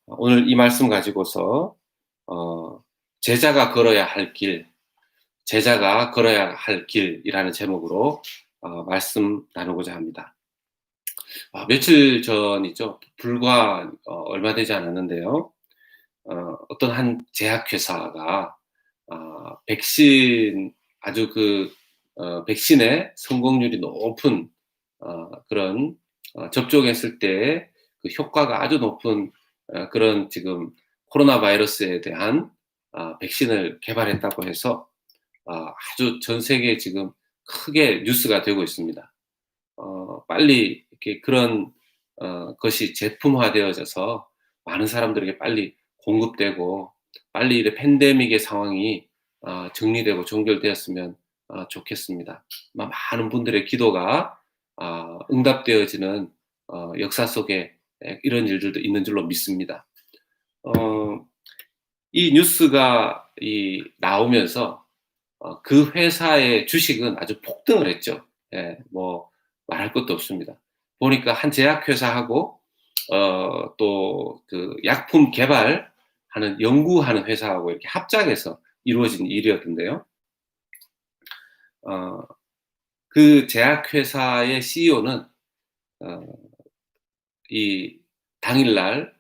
오늘 이 말씀 가지고서 어, 제자가 걸어야 할 길, 제자가 걸어야 할 길이라는 제목으로 말씀 나누고자 합니다. 며칠 전이죠. 불과 얼마 되지 않았는데요. 어떤 한 제약회사가 백신 아주 백신의 성공률이 높은 그런 접종했을 때 그 효과가 아주 높은 그런 지금 코로나 바이러스에 대한 백신을 개발했다고 해서 아주 전 세계에 지금 크게 뉴스가 되고 있습니다. 빨리 이렇게 그런 것이 제품화되어져서 많은 사람들에게 빨리 공급되고 빨리 이 팬데믹의 상황이 정리되고 종결되었으면 좋겠습니다. 많은 분들의 기도가 응답되어지는 역사 속에 이런 일들도 있는 줄로 믿습니다. 어, 이 뉴스가 나오면서 그 회사의 주식은 아주 폭등을 했죠. 예, 뭐 말할 것도 없습니다. 보니까 한 제약회사하고 또 그 약품 개발하는 연구하는 회사하고 이렇게 합작해서 이루어진 일이었던데요. 어, 그 제약회사의 CEO는 이 당일날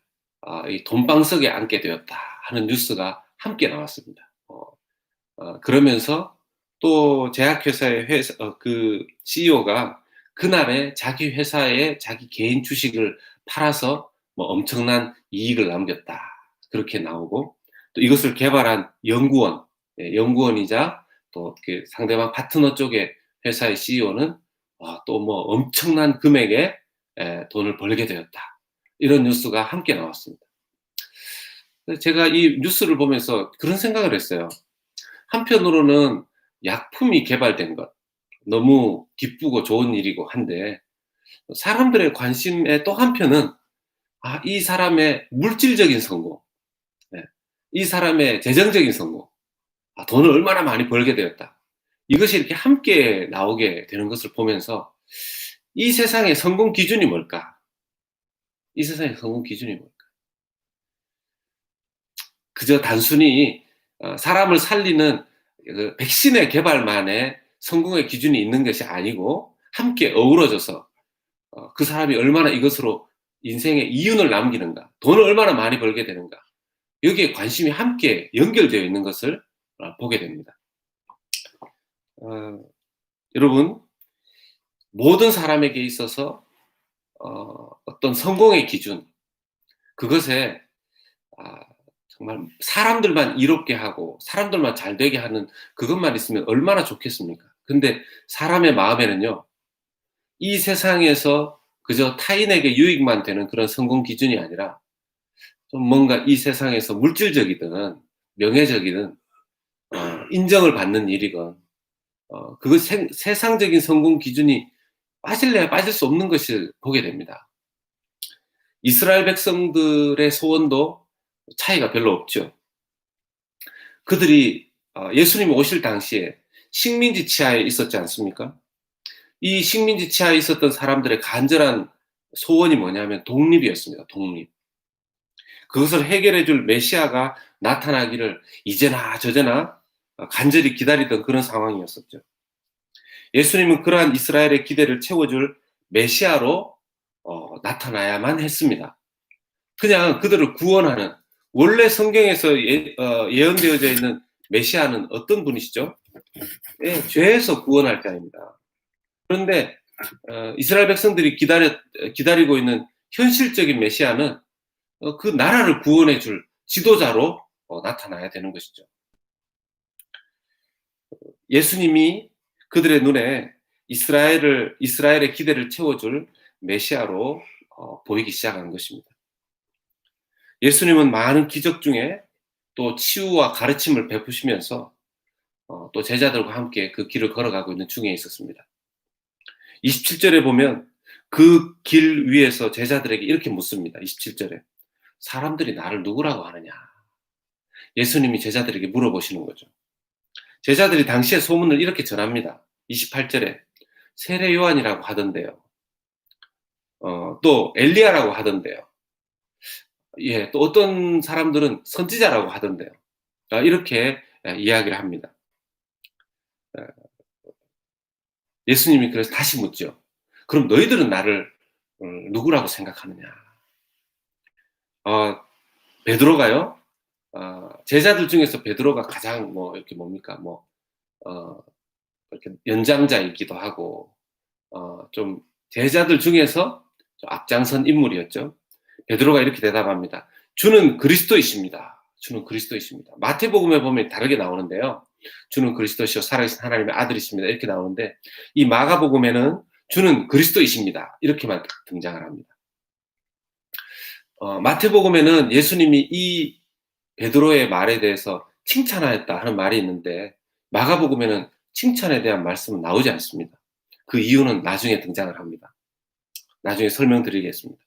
이 돈방석에 앉게 되었다 하는 뉴스가 함께 나왔습니다. 그러면서 또 제약회사의 그 CEO가 그날에 자기 회사에 자기 개인 주식을 팔아서 뭐 엄청난 이익을 남겼다. 그렇게 나오고 또 이것을 개발한 연구원, 연구원이자 또 그 상대방 파트너 쪽의 회사의 CEO는 또 뭐 엄청난 금액의 돈을 벌게 되었다. 이런 뉴스가 함께 나왔습니다. 제가 이 뉴스를 보면서 그런 생각을 했어요. 한편으로는 약품이 개발된 것, 너무 기쁘고 좋은 일이고 한데, 사람들의 관심의 또 한편은, 이 사람의 물질적인 성공, 네, 이 사람의 재정적인 성공, 돈을 얼마나 많이 벌게 되었다. 이것이 이렇게 함께 나오게 되는 것을 보면서, 이 세상의 성공 기준이 뭘까? 이 세상의 성공 기준이 뭘까? 그저 단순히 사람을 살리는 그 백신의 개발만의 성공의 기준이 있는 것이 아니고 함께 어우러져서 그 사람이 얼마나 이것으로 인생의 이윤을 남기는가, 돈을 얼마나 많이 벌게 되는가, 여기에 관심이 함께 연결되어 있는 것을 보게 됩니다. 어, 여러분, 모든 사람에게 있어서 어떤 성공의 기준, 그것에 아, 정말 사람들만 이롭게 하고 사람들만 잘 되게 하는 그것만 있으면 얼마나 좋겠습니까? 근데 사람의 마음에는요, 이 세상에서 그저 타인에게 유익만 되는 그런 성공 기준이 아니라 좀 뭔가 이 세상에서 물질적이든 명예적이든 인정을 받는 일이건 그것 세상적인 성공 기준이 빠질래야 빠질 수 없는 것을 보게 됩니다. 이스라엘 백성들의 소원도 차이가 별로 없죠. 그들이 예수님이 오실 당시에 식민지 치하에 있었지 않습니까? 이 식민지 치하에 있었던 사람들의 간절한 소원이 뭐냐면 독립이었습니다. 독립. 그것을 해결해 줄 메시아가 나타나기를 이제나 저제나 간절히 기다리던 그런 상황이었었죠. 예수님은 그러한 이스라엘의 기대를 채워줄 메시아로 나타나야만 했습니다. 그냥 그들을 구원하는, 원래 성경에서 예언되어져 있는 메시아는 어떤 분이시죠? 죄에서 구원할 자입니다. 그런데 이스라엘 백성들이 기다리고 있는 현실적인 메시아는 그 나라를 구원해 줄 지도자로 나타나야 되는 것이죠. 예수님이 그들의 눈에 이스라엘의 기대를 채워줄 메시아로 보이기 시작한 것입니다. 예수님은 많은 기적 중에 또 치유와 가르침을 베푸시면서 또 제자들과 함께 그 길을 걸어가고 있는 중에 있었습니다. 27절에 보면 그 길 위에서 제자들에게 이렇게 묻습니다. 27절에 사람들이 나를 누구라고 하느냐. 예수님이 제자들에게 물어보시는 거죠. 제자들이 당시의 소문을 이렇게 전합니다. 28절에 세례 요한이라고 하던데요. 또 엘리야라고 하던데요. 예, 또 어떤 사람들은 선지자라고 하던데요. 이렇게 이야기를 합니다. 예수님이 그래서 다시 묻죠. 그럼 너희들은 나를 누구라고 생각하느냐? 어, 베드로가요. 제자들 중에서 베드로가 가장 뭐 이렇게 뭡니까 뭐 어, 이렇게 연장자이기도 하고 좀 제자들 중에서 좀 앞장선 인물이었죠. 베드로가 이렇게 대답합니다. 주는 그리스도이십니다. 주는 그리스도이십니다. 마태복음에 보면 다르게 나오는데요. 주는 그리스도시요 살아계신 하나님의 아들이십니다. 이렇게 나오는데 이 마가복음에는 주는 그리스도이십니다. 이렇게만 등장을 합니다. 마태복음에는 예수님이 이 베드로의 말에 대해서 칭찬하였다 하는 말이 있는데 마가복음에는 칭찬에 대한 말씀은 나오지 않습니다. 그 이유는 나중에 등장을 합니다. 나중에 설명드리겠습니다.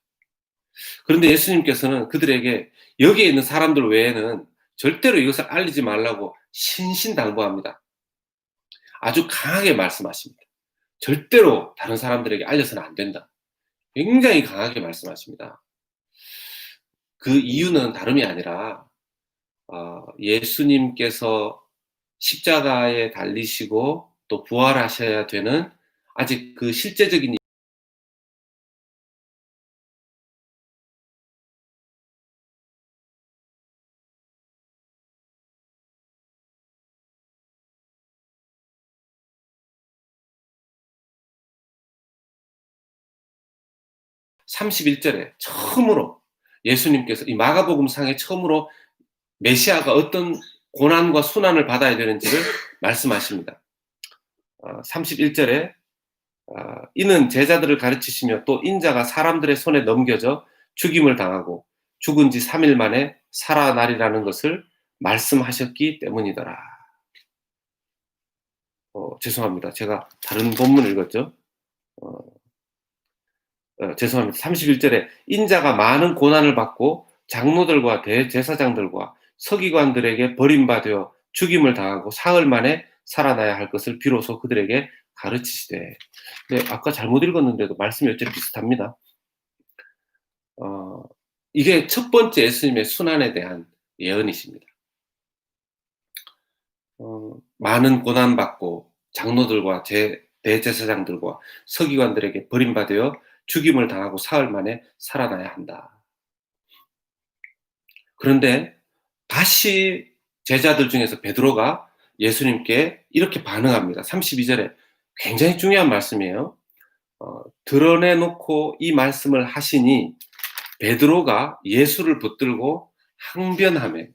그런데 예수님께서는 그들에게 여기에 있는 사람들 외에는 절대로 이것을 알리지 말라고 신신당부합니다. 아주 강하게 말씀하십니다. 절대로 다른 사람들에게 알려서는 안 된다. 굉장히 강하게 말씀하십니다. 그 이유는 다름이 아니라 예수님께서 십자가에 달리시고 또 부활하셔야 되는 아직 그 실제적인 31절에 처음으로 예수님께서 이 마가복음상에 처음으로 메시아가 어떤 고난과 순환을 받아야 되는지를 말씀하십니다. 31절에 이는 제자들을 가르치시며 또 인자가 사람들의 손에 넘겨져 죽임을 당하고 죽은 지 3일 만에 살아나리라는 것을 말씀하셨기 때문이더라. 죄송합니다. 제가 다른 본문을 읽었죠. 어, 죄송합니다. 31절에 인자가 많은 고난을 받고 장로들과 대제사장들과 서기관들에게 버림받아 죽임을 당하고 사흘 만에 살아나야 할 것을 비로소 그들에게 가르치시되. 네, 아까 잘못 읽었는데도 말씀이 어째 비슷합니다. 어, 이게 첫 번째 예수님의 순환에 대한 예언이십니다. 많은 고난받고 장로들과 대제사장들과 서기관들에게 버림받아 죽임을 당하고 사흘 만에 살아나야 한다. 그런데 다시 제자들 중에서 베드로가 예수님께 이렇게 반응합니다. 32절에 굉장히 중요한 말씀이에요. 드러내놓고 이 말씀을 하시니 베드로가 예수를 붙들고 항변하며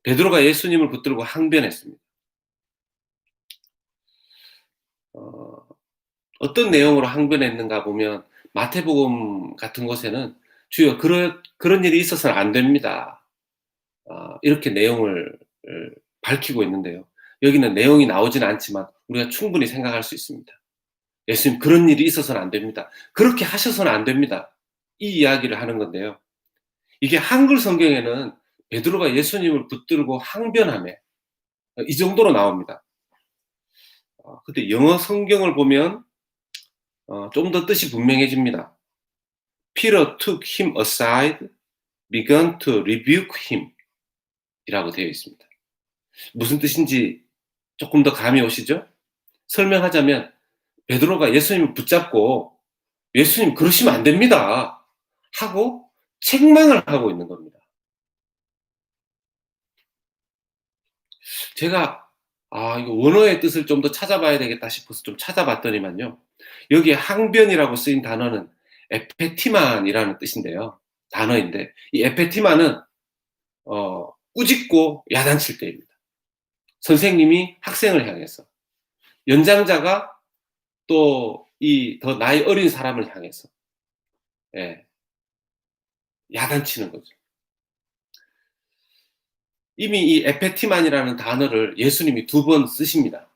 베드로가 예수님을 붙들고 항변했습니다. 어떤 내용으로 항변했는가 보면 마태복음 같은 곳에는 주여 그런 일이 있어서는 안 됩니다. 이렇게 내용을 밝히고 있는데요. 여기는 내용이 나오지는 않지만 우리가 충분히 생각할 수 있습니다. 예수님 그런 일이 있어서는 안 됩니다. 그렇게 하셔서는 안 됩니다. 이 이야기를 하는 건데요. 이게 한글 성경에는 베드로가 예수님을 붙들고 항변하며 이 정도로 나옵니다. 근데 영어 성경을 보면 좀 더 뜻이 분명해집니다. Peter took him aside, began to rebuke him 이라고 되어 있습니다. 무슨 뜻인지 조금 더 감이 오시죠? 설명하자면 베드로가 예수님을 붙잡고 예수님 그러시면 안 됩니다 하고 책망을 하고 있는 겁니다. 제가 이거 원어의 뜻을 좀 더 찾아봐야 되겠다 싶어서 좀 찾아봤더니만요. 여기에 항변이라고 쓰인 단어는 에페티만이라는 뜻인데요. 단어인데 이 에페티만은 꾸짖고 야단칠 때입니다. 선생님이 학생을 향해서 연장자가 또 이 더 나이 어린 사람을 향해서 예, 야단치는 거죠. 이미 이 에페티만이라는 단어를 예수님이 2번 쓰십니다.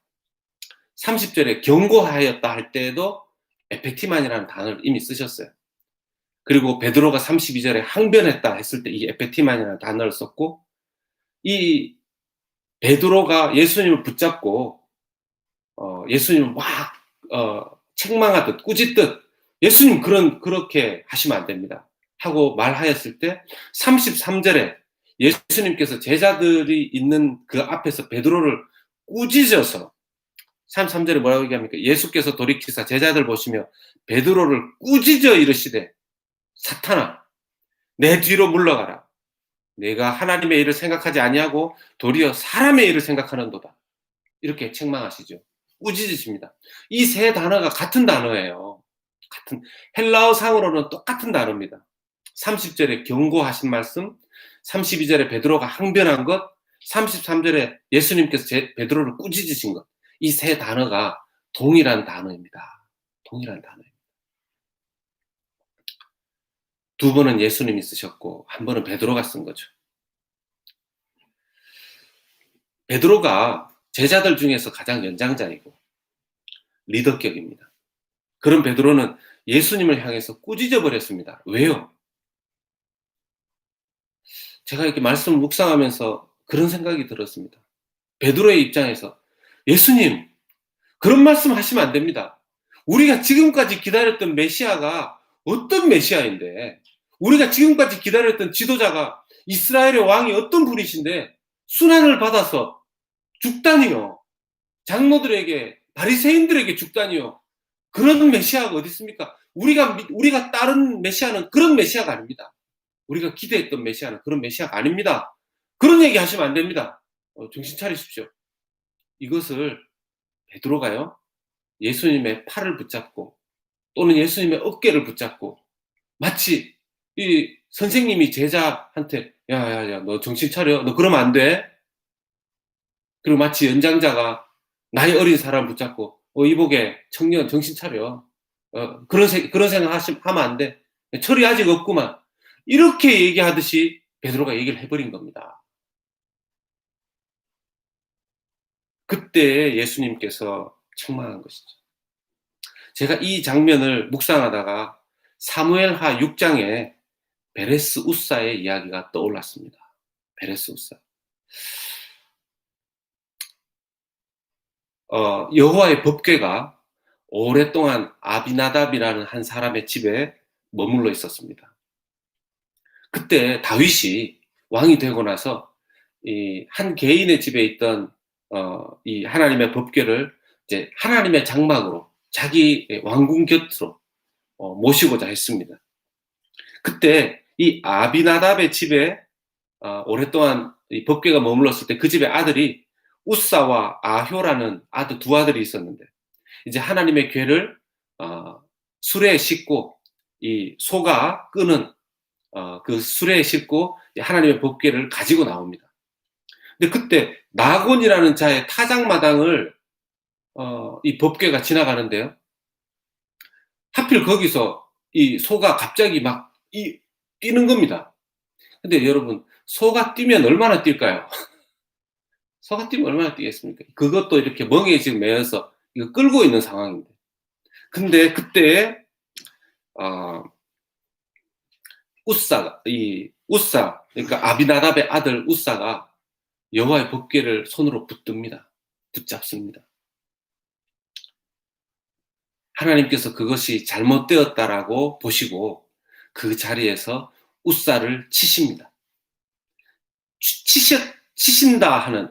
30절에 경고하였다 할 때에도 에페티만이라는 단어를 이미 쓰셨어요. 그리고 베드로가 32절에 항변했다 했을 때 이 에페티만이라는 단어를 썼고 이 베드로가 예수님을 붙잡고 예수님을 막 책망하듯 꾸짖듯 예수님 그렇게 하시면 안 됩니다. 하고 말하였을 때 33절에 예수님께서 제자들이 있는 그 앞에서 베드로를 꾸짖어서 33절에 뭐라고 얘기합니까? 예수께서 돌이키사 제자들 보시며 베드로를 꾸짖어 이르시되 사탄아 내 뒤로 물러가라. 내가 하나님의 일을 생각하지 아니하고 도리어 사람의 일을 생각하는도다. 이렇게 책망하시죠. 꾸짖으십니다. 이 세 단어가 같은 단어예요. 같은 헬라어상으로는 똑같은 단어입니다. 30절에 경고하신 말씀, 32절에 베드로가 항변한 것, 33절에 예수님께서 베드로를 꾸짖으신 것. 이 세 단어가 동일한 단어입니다. 동일한 단어입니다. 두 번은 예수님이 쓰셨고 한 번은 베드로가 쓴 거죠. 베드로가 제자들 중에서 가장 연장자이고 리더격입니다. 그런 베드로는 예수님을 향해서 꾸짖어 버렸습니다. 왜요? 제가 이렇게 말씀을 묵상하면서 그런 생각이 들었습니다. 베드로의 입장에서 예수님, 그런 말씀 하시면 안 됩니다. 우리가 지금까지 기다렸던 메시아가 어떤 메시아인데, 우리가 지금까지 기다렸던 지도자가 이스라엘의 왕이 어떤 분이신데 순환을 받아서 죽다니요. 장로들에게, 바리새인들에게 죽다니요. 그런 메시아가 어디 있습니까? 우리가 따른 메시아는 그런 메시아가 아닙니다. 우리가 기대했던 메시아는 그런 메시아가 아닙니다. 그런 얘기 하시면 안 됩니다. 정신 차리십시오. 이것을 베드로가요, 예수님의 팔을 붙잡고 또는 예수님의 어깨를 붙잡고 마치 이 선생님이 제자한테 야야야 너 정신 차려. 너 그러면 안 돼. 그리고 마치 연장자가 나이 어린 사람 붙잡고 이보게 청년 정신 차려. 그런 생각 하면 안 돼. 철이 아직 없구만. 이렇게 얘기하듯이 베드로가 얘기를 해버린 겁니다. 그때 예수님께서 책망한 것이죠. 제가 이 장면을 묵상하다가 사무엘하 6장에 베레스 우사의 이야기가 떠올랐습니다. 베레스 우사. 여호와의 법궤가 오랫동안 아비나답이라는 한 사람의 집에 머물러 있었습니다. 그때 다윗이 왕이 되고 나서 이 한 개인의 집에 있던 이 하나님의 법궤를 이제 하나님의 장막으로 자기 왕궁 곁으로 모시고자 했습니다. 그때 이 아비나답의 집에 오랫동안 이 법궤가 머물렀을 때 그 집의 아들이 우사와 아효라는 두 아들이 있었는데 이제 하나님의 궤를 수레에 싣고 이 소가 끄는 그 수레에 싣고 하나님의 법궤를 가지고 나옵니다. 근데 그때 나곤이라는 자의 타작마당을 이 법궤가 지나가는데요. 하필 거기서 이 소가 갑자기 막 뛰는 겁니다. 근데 여러분, 소가 뛰면 얼마나 뛸까요? 소가 뛰면 얼마나 뛰겠습니까? 그것도 이렇게 멍에 지금 매여서 이거 끌고 있는 상황인데. 근데 그때 우사, 그러니까 아비나답의 아들 우사가 여호와의 법궤를 손으로 붙잡습니다. 하나님께서 그것이 잘못되었다라고 보시고 그 자리에서 우사를 치십니다.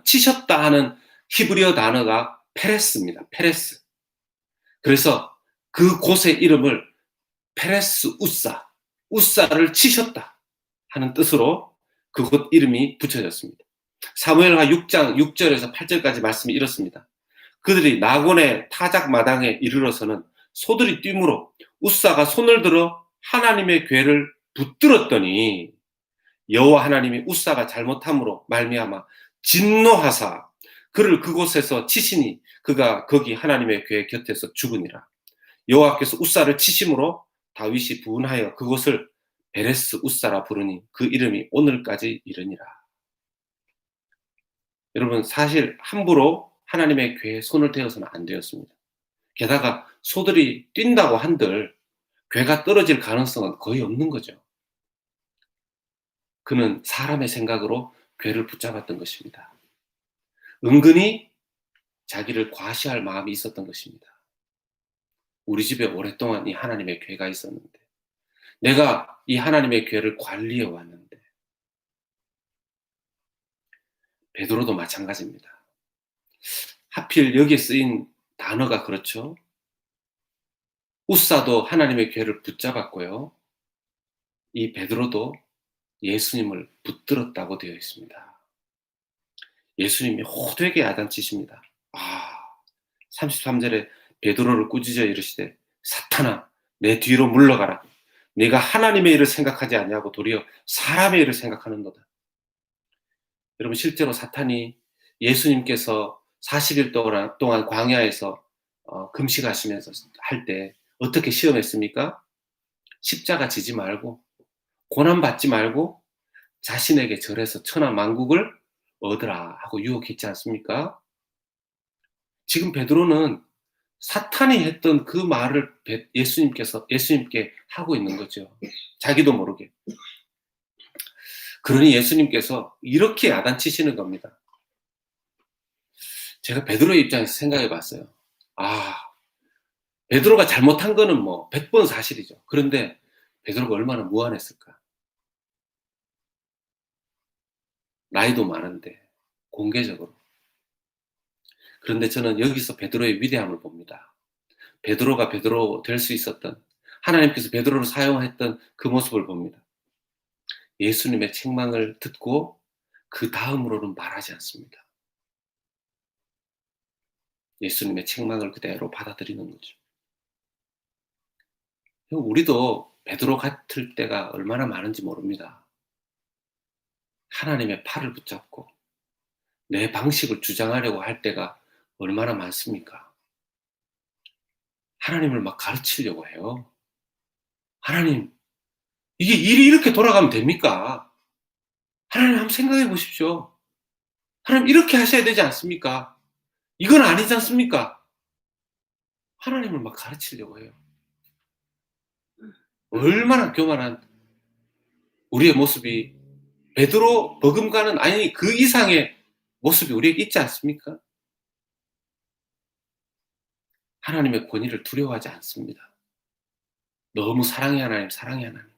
치셨다 하는 히브리어 단어가 페레스입니다. 페레스. 그래서 그 곳의 이름을 페레스 우사를 치셨다 하는 뜻으로 그곳 이름이 붙여졌습니다. 사무엘하 6장 6절에서 8절까지 말씀이 이렇습니다. 그들이 나곤의 타작 마당에 이르러서는 소들이 뛰므로 우사가 손을 들어 하나님의 궤를 붙들었더니 여호와 하나님이 우사가 잘못함으로 말미암아 진노하사 그를 그곳에서 치시니 그가 거기 하나님의 궤 곁에서 죽으니라. 여호와께서 우사를 치심으로 다윗이 분하여 그곳을 베레스 우사라 부르니 그 이름이 오늘까지 이르니라. 여러분, 사실 함부로 하나님의 궤에 손을 대어서는 안 되었습니다. 게다가 소들이 뛴다고 한들 궤가 떨어질 가능성은 거의 없는 거죠. 그는 사람의 생각으로 궤를 붙잡았던 것입니다. 은근히 자기를 과시할 마음이 있었던 것입니다. 우리 집에 오랫동안 이 하나님의 궤가 있었는데 내가 이 하나님의 교회를 관리해 왔는데. 베드로도 마찬가지입니다. 하필 여기에 쓰인 단어가 그렇죠. 우사도 하나님의 교회를 붙잡았고요. 이 베드로도 예수님을 붙들었다고 되어 있습니다. 예수님이 호되게 야단치십니다. 33절에 베드로를 꾸짖어 이르시되 사탄아 내 뒤로 물러가라. 네가 하나님의 일을 생각하지 아니하고 도리어 사람의 일을 생각하는도다. 여러분 실제로 사탄이 예수님께서 40일 동안 광야에서 금식하시면서 할 때 어떻게 시험했습니까? 십자가 지지 말고 고난 받지 말고 자신에게 절해서 천하 만국을 얻으라 하고 유혹했지 않습니까? 지금 베드로는 사탄이 했던 그 말을 예수님께 하고 있는 거죠. 자기도 모르게. 그러니 예수님께서 이렇게 야단치시는 겁니다. 제가 베드로의 입장에서 생각해 봤어요. 베드로가 잘못한 거는 뭐 100번 사실이죠. 그런데 베드로가 얼마나 무안했을까. 나이도 많은데 공개적으로. 그런데 저는 여기서 베드로의 위대함을 봅니다. 베드로가 베드로 될 수 있었던, 하나님께서 베드로를 사용했던 그 모습을 봅니다. 예수님의 책망을 듣고 그 다음으로는 말하지 않습니다. 예수님의 책망을 그대로 받아들이는 거죠. 우리도 베드로 같을 때가 얼마나 많은지 모릅니다. 하나님의 팔을 붙잡고 내 방식을 주장하려고 할 때가 얼마나 많습니까? 하나님을 막 가르치려고 해요. 하나님, 이게 일이 이렇게 돌아가면 됩니까? 하나님 한번 생각해 보십시오. 하나님 이렇게 하셔야 되지 않습니까? 이건 아니지 않습니까? 하나님을 막 가르치려고 해요. 얼마나 교만한 우리의 모습이 베드로 버금가는 아니 그 이상의 모습이 우리에게 있지 않습니까? 하나님의 권위를 두려워하지 않습니다. 너무 사랑의 하나님, 사랑의 하나님.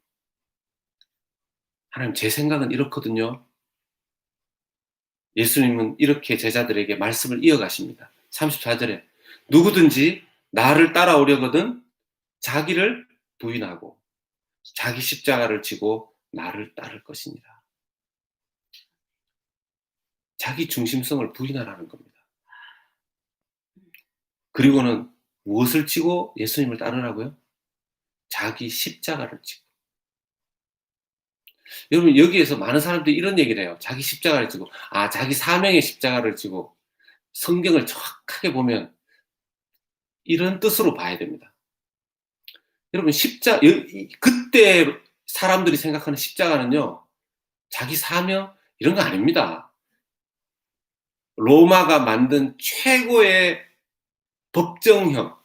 하나님 제 생각은 이렇거든요. 예수님은 이렇게 제자들에게 말씀을 이어가십니다. 34절에 누구든지 나를 따라오려거든 자기를 부인하고 자기 십자가를 지고 나를 따를 것이니라. 자기 중심성을 부인하라는 겁니다. 그리고는 무엇을 지고 예수님을 따르라고요? 자기 십자가를 지고. 여러분 여기에서 많은 사람들이 이런 얘기를 해요. 자기 십자가를 지고. 자기 사명의 십자가를 지고. 성경을 정확하게 보면 이런 뜻으로 봐야 됩니다. 여러분 그때 사람들이 생각하는 십자가는요. 자기 사명 이런 거 아닙니다. 로마가 만든 최고의 법정형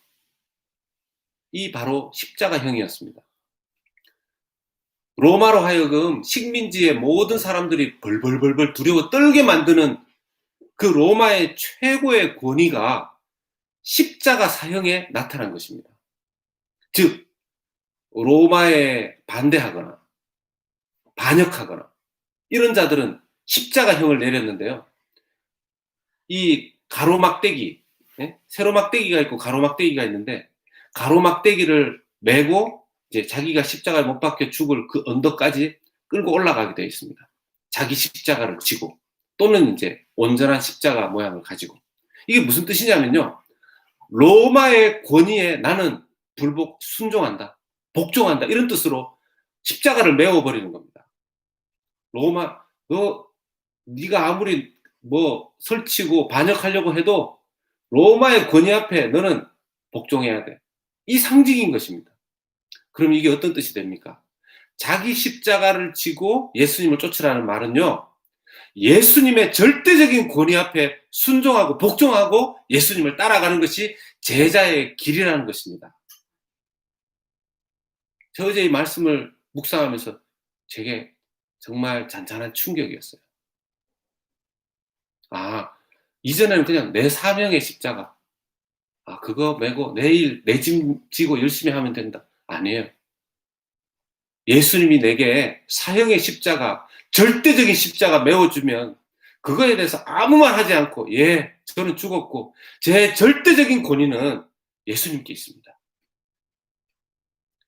이 바로 십자가형이었습니다. 로마로 하여금 식민지의 모든 사람들이 벌벌벌벌 두려워 떨게 만드는 그 로마의 최고의 권위가 십자가 사형에 나타난 것입니다. 즉 로마에 반대하거나 반역하거나 이런 자들은 십자가형을 내렸는데요. 이 가로막대기, 세로막대기가 있고 가로막대기가 있는데 가로막대기를 메고 이제 자기가 십자가에 못 박혀 죽을 그 언덕까지 끌고 올라가게 되어 있습니다. 자기 십자가를 지고 또는 이제 온전한 십자가 모양을 가지고. 이게 무슨 뜻이냐면요. 로마의 권위에 나는 순종한다. 복종한다. 이런 뜻으로 십자가를 메워버리는 겁니다. 로마, 네가 아무리 설치고 반역하려고 해도 로마의 권위 앞에 너는 복종해야 돼. 이 상징인 것입니다. 그럼 이게 어떤 뜻이 됩니까? 자기 십자가를 지고 예수님을 쫓으라는 말은요. 예수님의 절대적인 권위 앞에 순종하고 복종하고 예수님을 따라가는 것이 제자의 길이라는 것입니다. 저 어제 이 말씀을 묵상하면서 제게 정말 잔잔한 충격이었어요. 이전에는 그냥 내 사명의 십자가. 그거 메고 내일 내 짐 지고 열심히 하면 된다. 아니에요. 예수님이 내게 사형의 십자가, 절대적인 십자가 메워주면 그거에 대해서 아무 말 하지 않고, 예, 저는 죽었고 제 절대적인 권위는 예수님께 있습니다.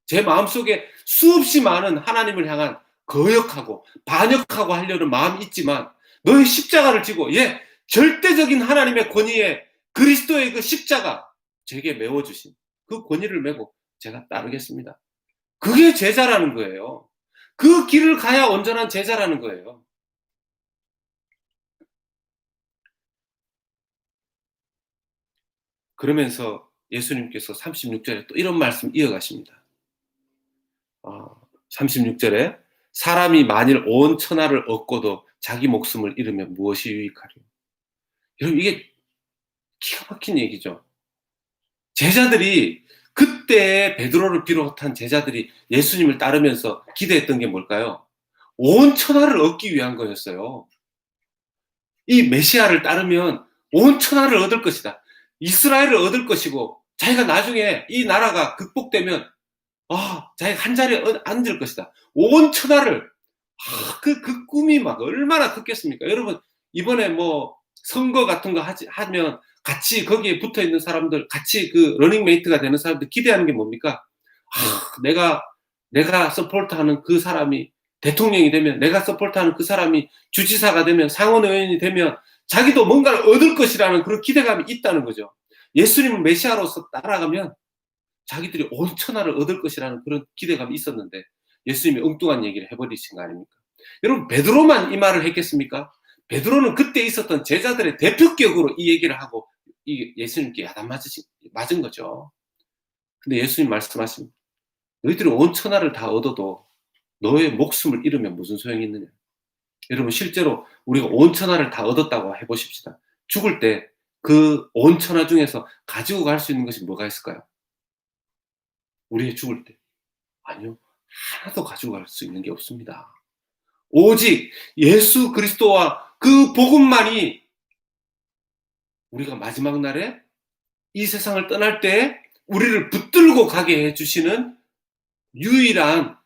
제 마음속에 수없이 많은 하나님을 향한 거역하고 반역하고 하려는 마음이 있지만, 너의 십자가를 지고, 예, 절대적인 하나님의 권위에 그리스도의 그 십자가, 제게 메워주신 그 권위를 메고 제가 따르겠습니다. 그게 제자라는 거예요. 그 길을 가야 온전한 제자라는 거예요. 그러면서 예수님께서 36절에 또 이런 말씀 이어가십니다. 36절에 사람이 만일 온 천하를 얻고도 자기 목숨을 잃으면 무엇이 유익하리요? 여러분, 이게 기가 막힌 얘기죠. 제자들이, 그때 베드로를 비롯한 제자들이 예수님을 따르면서 기대했던 게 뭘까요? 온 천하를 얻기 위한 거였어요. 이 메시아를 따르면 온 천하를 얻을 것이다. 이스라엘을 얻을 것이고, 자기가 나중에 이 나라가 극복되면 자기가 한 자리에 앉을 것이다. 온 천하를, 그 꿈이 막 얼마나 컸겠습니까? 여러분, 이번에 뭐 선거 같은 거 하면 같이 거기에 붙어 있는 사람들, 같이 그 러닝메이트가 되는 사람들 기대하는 게 뭡니까? 내가 서포트하는 그 사람이 대통령이 되면, 내가 서포트하는 그 사람이 주지사가 되면, 상원의원이 되면 자기도 뭔가를 얻을 것이라는 그런 기대감이 있다는 거죠. 예수님은 메시아로서 따라가면 자기들이 온 천하를 얻을 것이라는 그런 기대감이 있었는데, 예수님이 엉뚱한 얘기를 해버리신 거 아닙니까? 여러분, 베드로만 이 말을 했겠습니까? 베드로는 그때 있었던 제자들의 대표격으로 이 얘기를 하고 예수님께 야단 맞은 거죠. 근데 예수님 말씀하십니다. 너희들이 온 천하를 다 얻어도 너의 목숨을 잃으면 무슨 소용이 있느냐. 여러분, 실제로 우리가 온 천하를 다 얻었다고 해보십시다. 죽을 때 그 온 천하 중에서 가지고 갈 수 있는 것이 뭐가 있을까요? 우리의 죽을 때, 아니요, 하나도 가지고 갈 수 있는 게 없습니다. 오직 예수 그리스도와 그 복음만이 우리가 마지막 날에 이 세상을 떠날 때 우리를 붙들고 가게 해주시는 유일한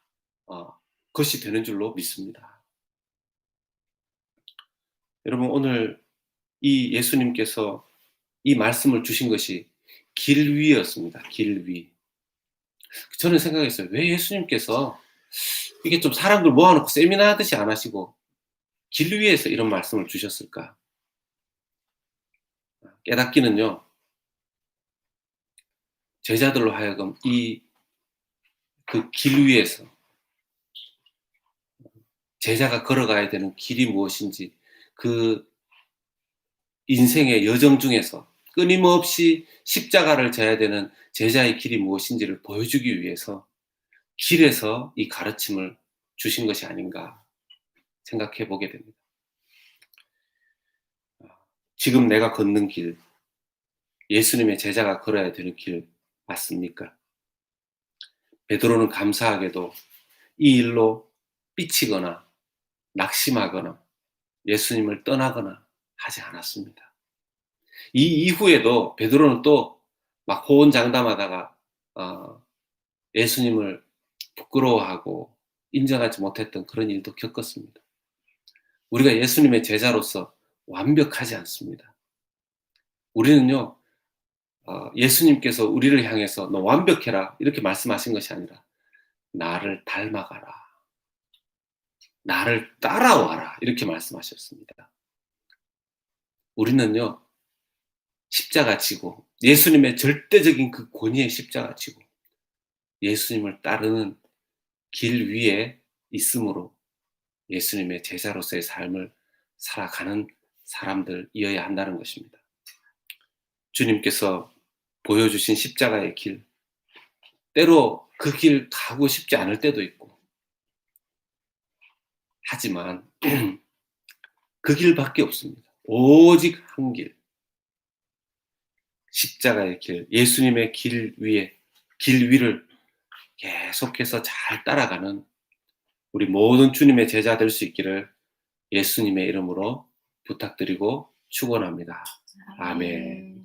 것이 되는 줄로 믿습니다. 여러분, 오늘 이 예수님께서 이 말씀을 주신 것이 길 위였습니다. 길 위. 저는 생각했어요. 왜 예수님께서 이게 좀 사람들 모아놓고 세미나 하듯이 안 하시고 길 위에서 이런 말씀을 주셨을까? 깨닫기는요, 제자들로 하여금 그 길 위에서 제자가 걸어가야 되는 길이 무엇인지, 그 인생의 여정 중에서 끊임없이 십자가를 져야 되는 제자의 길이 무엇인지를 보여주기 위해서 길에서 이 가르침을 주신 것이 아닌가 생각해 보게 됩니다. 지금 내가 걷는 길, 예수님의 제자가 걸어야 되는 길 맞습니까? 베드로는 감사하게도 이 일로 삐치거나 낙심하거나 예수님을 떠나거나 하지 않았습니다. 이 이후에도 베드로는 또 막 호언장담하다가 예수님을 부끄러워하고 인정하지 못했던 그런 일도 겪었습니다. 우리가 예수님의 제자로서 완벽하지 않습니다. 우리는요, 예수님께서 우리를 향해서 너 완벽해라 이렇게 말씀하신 것이 아니라 나를 닮아가라, 나를 따라와라 이렇게 말씀하셨습니다. 우리는요, 십자가 지고 예수님의 절대적인 그 권위의 십자가 지고 예수님을 따르는 길 위에 있으므로 예수님의 제자로서의 삶을 살아가는 사람들이어야 한다는 것입니다. 주님께서 보여주신 십자가의 길, 때로 그 길 가고 싶지 않을 때도 있고, 하지만 그 길밖에 없습니다. 오직 한 길, 십자가의 길, 예수님의 길 위를 계속해서 잘 따라가는 우리 모든 주님의 제자 될 수 있기를 예수님의 이름으로 부탁드리고 축원합니다. 아멘.